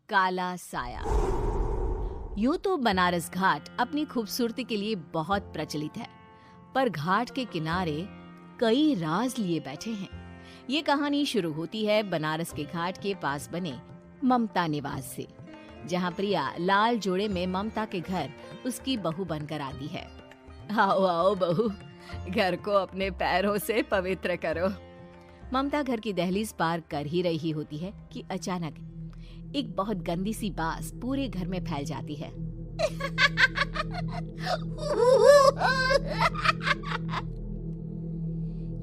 काला साया। यूं तो बनारस घाट अपनी खूबसूरती के लिए बहुत प्रचलित है, पर घाट के किनारे कई राज लिए बैठे हैं। ये कहानी शुरू होती है बनारस के घाट के पास बने ममता निवास से, जहां प्रिया लाल जोड़े में ममता के घर उसकी बहू बनकर आती है। आओ आओ बहू, घर को अपने पैरों से पवित्र करो। ममता घर की दहलीज पार कर ही रही होती है कि अचानक एक बहुत गंदी सी बास पूरे घर में फैल जाती है।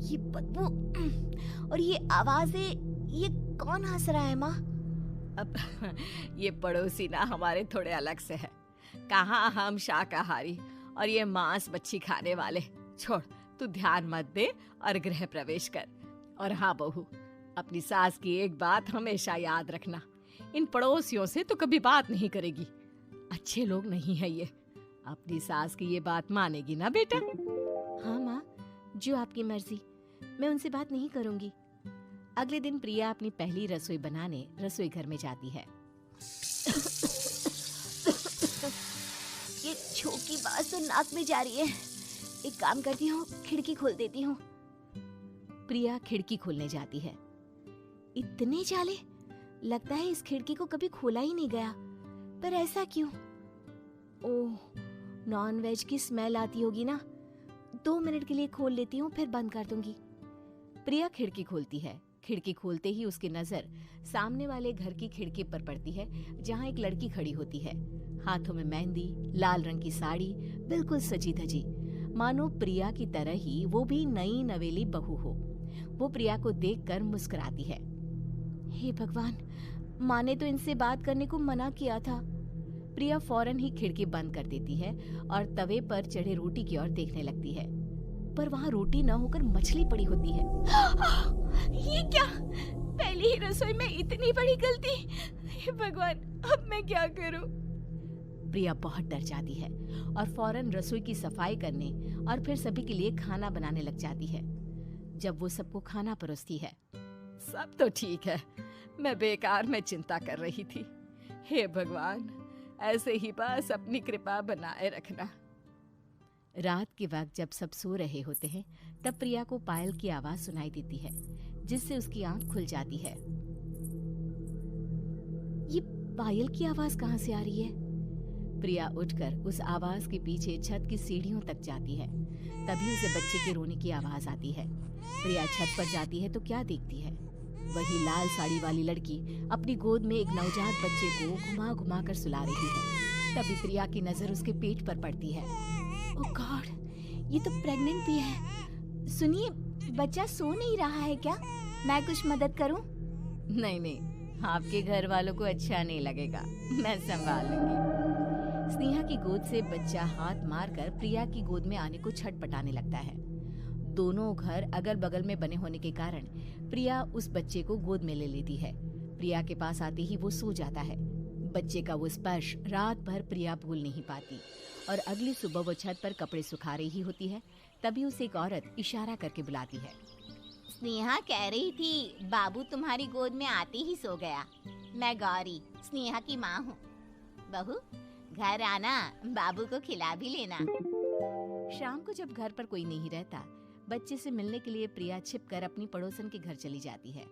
ये बदबू और ये आवाजें, ये कौन हंस रहा है माँ? अब ये पड़ोसी ना हमारे थोड़े अलग से है। कहाँ हम शाकाहारी और ये मांस मच्छी खाने वाले। छोड़, तू ध्यान मत दे और गृह प्रवेश कर। और हाँ बहू, अपनी सास की एक बात हमेशा याद रखना, इन पड़ोसियों से तो कभी बात नहीं करेगी। अच्छे लोग नहीं है ये। अपनी सास की ये बात मानेगी ना बेटा? हाँ माँ, जो आपकी मर्जी, मैं उनसे बात नहीं करूंगी। अगले दिन प्रिया अपनी पहली रसोई बनाने रसोई घर में जाती है। ये छोकी बात तो नाक में जा रही है। एक काम करती हूँ, खिड़की खोल देती हूँ। प्रिया खिड़की खोलने जाती है। इतने जाले, लगता है इस खिड़की को कभी खोला ही नहीं गया। पर ऐसा क्यों? ओह, नॉन वेज की स्मेल आती होगी ना। 2 मिनट के लिए खोल लेती हूँ, फिर बंद कर दूंगी। प्रिया खिड़की खोलती है। खिड़की खोलते ही उसकी नजर सामने वाले घर की खिड़की पर पड़ती है, जहाँ एक लड़की खड़ी होती है। हाथों में मेहंदी, लाल रंग की साड़ी, बिल्कुल सजी धजी, मानो प्रिया की तरह ही वो भी नई नवेली बहू हो। वो प्रिया को देखकर मुस्कुराती है। हे भगवान, माँ ने तो इनसे बात करने को मना किया था। प्रिया फौरन ही खिड़की बंद कर देती है और तवे पर चढ़े रोटी की ओर देखने लगती है, पर वहाँ रोटी न होकर मछली पड़ी होती है। ये क्या? पहली ही रसोई में इतनी बड़ी गलती! हे भगवान, अब मैं क्या करूं? प्रिया बहुत डर जाती है और फौरन रसोई की सफाई करने और फिर सभी के लिए खाना बनाने लग जाती है। जब वो सबको खाना परोसती है, सब तो ठीक है, मैं बेकार में चिंता कर रही थी। हे भगवान, ऐसे ही बस अपनी कृपा बनाए रखना। रात के वक्त जब सब सो रहे होते हैं, तब प्रिया को पायल की आवाज सुनाई देती है, जिससे उसकी आंख खुल जाती है। ये पायल की आवाज कहाँ से आ रही है? प्रिया उठकर उस आवाज के पीछे छत की सीढ़ियों तक जाती है। तभी उसे बच्चे के रोने की आवाज आती है। प्रिया छत पर जाती है तो क्या देखती है? वही लाल साड़ी वाली लड़की अपनी गोद में एक नवजात बच्चे को घुमा घुमा कर सुला रही है। तभी प्रिया की नजर उसके पेट पर पड़ती है। ओह गॉड, ये तो प्रेग्नेंट भी है। सुनिए, बच्चा सो नहीं रहा है क्या? मैं कुछ मदद करूं? नहीं नहीं, आपके घर वालों को अच्छा नहीं लगेगा, मैं संभाल लूंगी। स्नेहा की गोद से बच्चा हाथ मारकर प्रिया की गोद में आने को छटपटाने लगता है। दोनों घर अगल बगल में बने होने के कारण प्रिया उस बच्चे को गोद में ले लेती है। प्रिया के पास आते ही वो सो जाता है। बच्चे का वो स्पर्श रात भर प्रिया भूल नहीं पाती और अगली सुबह वो छत पर कपड़े सुखा रही होती है। तभी उसे एक औरत इशारा करके बुलाती है। स्नेहा कह रही थी बाबू तुम्हारी गोद में आते ही सो गया। मैं गौरी, स्नेहा की माँ हूँ। बहू, घर आना, बाबू को खिला भी लेना। शाम को जब घर पर कोई नहीं रहता, बच्चे से मिलने के लिए प्रिया छिपकर अपनी पड़ोसन के घर चली जाती है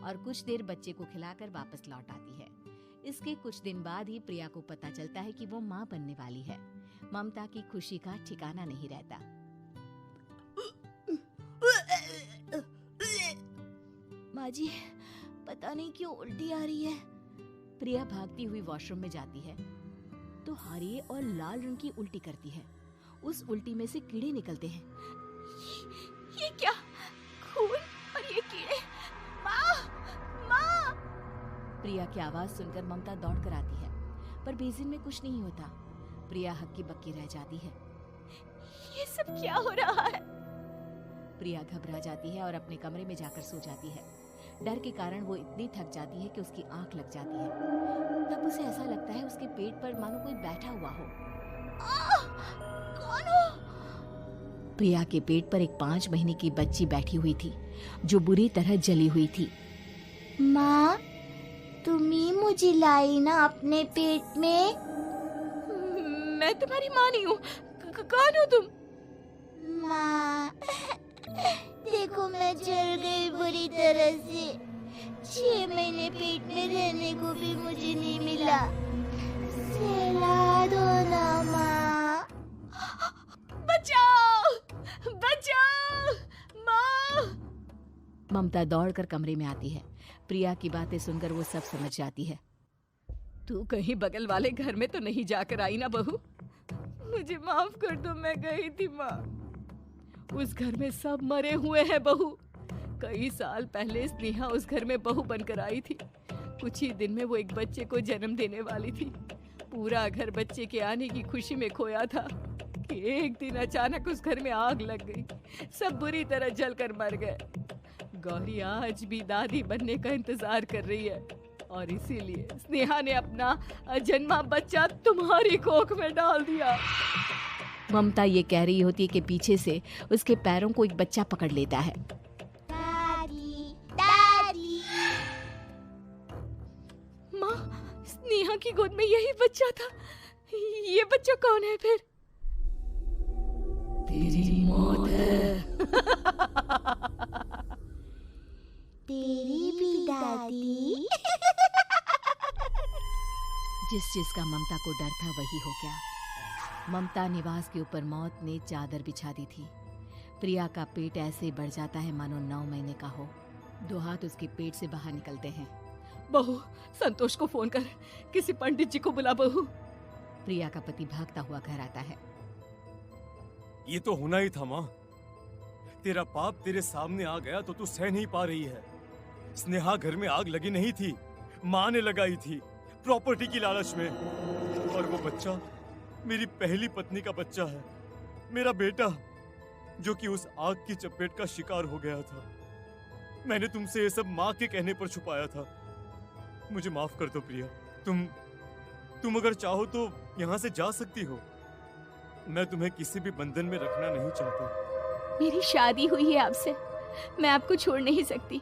और कुछ देर बच्चे को खिलाकर वापस लौट आती है। इसके कुछ दिन बाद ही प्रिया को पता चलता है कि वो माँ बनने वाली है। ममता की खुशी का ठिकाना नहीं रहता। माँ जी, पता नहीं क्यों उल्टी आ रही है। प्रिया भागती हुई वॉशरूम में जाती है तो हरे और लाल रंग की उल्टी करती है। उस उल्टी में से कीड़े निकलते हैं। ये क्या? खून और ये कीड़े! माँ! माँ! प्रिया की आवाज सुनकर ममता दौड़ कर आती है, पर बेसिन में कुछ नहीं होता। प्रिया हक्की बक्की रह जाती है। ये सब क्या हो रहा है? प्रिया घबरा जाती है और अपने कमरे में जाकर सो जाती है। डर के कारण वो इतनी थक जाती है कि उसकी आंख लग जाती है। तब उसे ऐसा लगता है उसके पेट पर मानो कोई बैठा हुआ हो। कौन हो? प्रिया के पेट पर एक 5 महीने की बच्ची बैठी हुई थी, जो बुरी तरह जली हुई थी। माँ, तुम ही मुझे लाई ना अपने पेट में। मैं तुम्हारी माँ नहीं हूँ। कौन हो तुम? माँ, देखो मैं जल गई बुरी तरह से। 6 महीने पेट में रहने को भी मुझे नहीं मिला। सहला दो ना माँ। बचाओ, बचाओ, माँ। ममता दौड़कर कमरे में आती है। प्रिया की बातें सुनकर वो सब समझ जाती है। तू कहीं बगल वाले घर में तो नहीं जाकर आई ना बहू? मुझे माफ कर दो, मैं गई थी माँ। उस घर में सब मरे हुए हैं बहू। कई साल पहले स्नेहा उस घर में बहू बनकर आई थी। कुछ ही दिन में वो एक बच्चे को जन्म देने वाली थी। पूरा घर बच्चे के आने की खुशी में खोया था कि एक दिन अचानक उस घर में आग लग गई। सब बुरी तरह जलकर मर गए। गौरी आज भी दादी बनने का इंतजार कर रही है और इसीलिए स्नेहा ने अपना अजन्मा बच्चा तुम्हारी कोख में डाल दिया। ममता ये कह रही होती है कि पीछे से उसके पैरों को एक बच्चा पकड़ लेता है। दादी, दादी। माँ, स्नेहा की गोद में यही बच्चा था। ये बच्चा कौन है फिर? तेरी मौत है। तेरी भी दादी। जिस चीज का ममता को डर था वही हो गया। ममता निवास के ऊपर मौत ने चादर बिछा दी थी। प्रिया का पेट ऐसे बढ़ जाता है मानो 9 महीने का हो। 2 हाथ उसके पेट से बाहर निकलते हैं। बहू, संतोष को फोन कर, किसी पंडित जी को बुला बहू। प्रिया का पति भागता हुआ घर आता है। ये तो होना ही था माँ। तेरा पाप तेरे सामने आ गया तो तू सह नहीं पा रही है। स्नेहा घर में आग लगी नहीं थी, माँ ने लगाई थी, प्रॉपर्टी की लालच में। और वो बच्चा मेरी पहली पत्नी का बच्चा है, मेरा बेटा, जो कि उस आग की चपेट का शिकार हो गया था। मैंने तुमसे ये सब माँ के कहने पर छुपाया था। मुझे माफ कर दो प्रिया। तुम अगर चाहो तो यहाँ से जा सकती हो। मैं तुम्हें किसी भी बंधन में रखना नहीं चाहता। मेरी शादी हुई है आपसे, मैं आपको छोड़ नहीं सकती,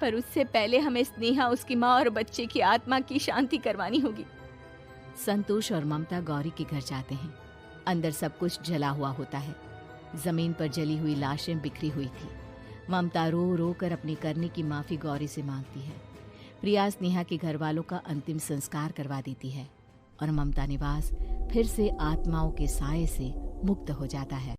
पर उससे पहले हमें स्नेहा, उसकी माँ और बच्चे की आत्मा की शांति करवानी होगी। संतोष और ममता गौरी के घर जाते हैं। अंदर सब कुछ जला हुआ होता है। जमीन पर जली हुई लाशें बिखरी हुई थी। ममता रो रो कर अपने करने की माफी गौरी से मांगती है। प्रिया स्नेहा के घर वालों का अंतिम संस्कार करवा देती है और ममता निवास फिर से आत्माओं के साए से मुक्त हो जाता है।